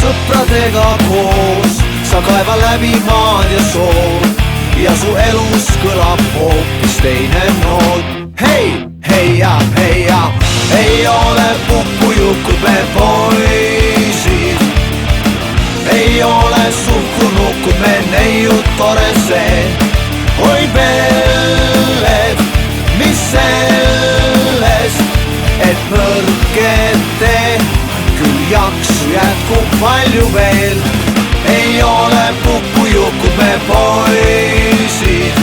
sõpradega koos sa kaeva läbi maad ja sood ja su elus kõlab hoopis teine noot. Hei, heia, heia, ei ole pupujukud me poisid, ei ole suhkrunukud me neiud tore see. Oi pelled, mis sellest, et nõrgete küll jaksu jätkub palju veel. Ei ole pupujukud me poisid,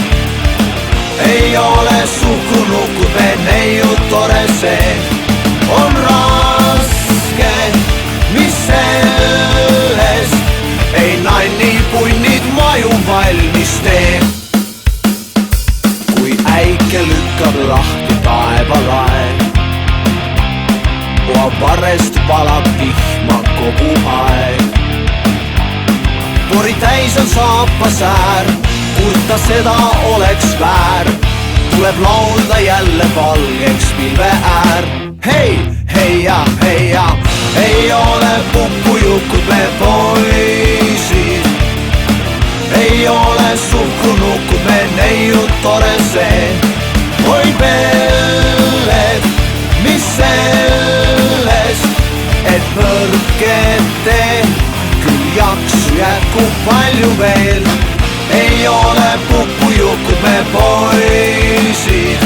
ei ole suhkrunukud me neiud tore see. On raske, mis sellest, ei nannipunnid maju valmis tee. Kui äike lükkab lahti taevalae, varrest palab vihma kogu aeg. Pori täis on saapasäär, kurta seda oleks väär. Tuleb laulda jälle valgeks pilve äär. Hei, heia, heia, ei ole pupujukud me poisid, ei ole suhkrunukud me neiud tore see. Oi pelled, mis sellest, et nõrgete küll jaksu jätkub palju veel. Ei ole pupujukud me poisid,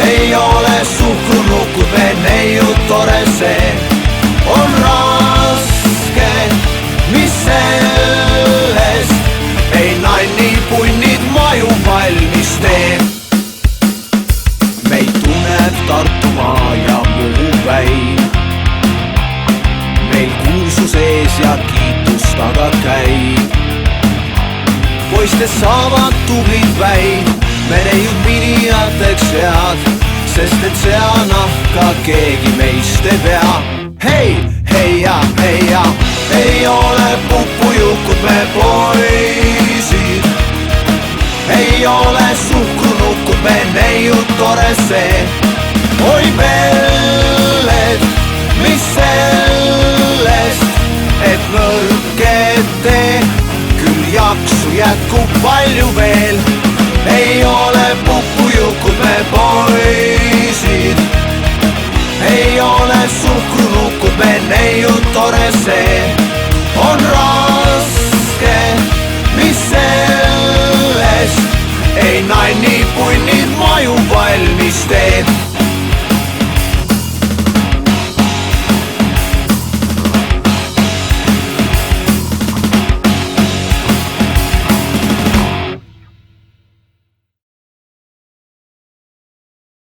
ei ole suhkrunukud me neiud tore see. On raske, mis sellest, ei nannipunnid maju valmis tee. Meid tunneb Tartumaa ja Muhu päin, meil kuulsus ees ja kiitus taga käib. Poistest saavad tublid väid, me neiud minijateks head, sest et seanahka keegi meist ei pea. Hei, heia, heia, ei ole pupujukud me poisid, ei ole suhkrunukud me neiud tore see. Oi pelled, mis sellest, et nõrgete küll jaksu jätkub palju veel. Ei ole pupujukud me poisid, ei ole suhkrunukud me neiud tore see. On raske, mis sellest, ei nannipunnid maju valmis teed.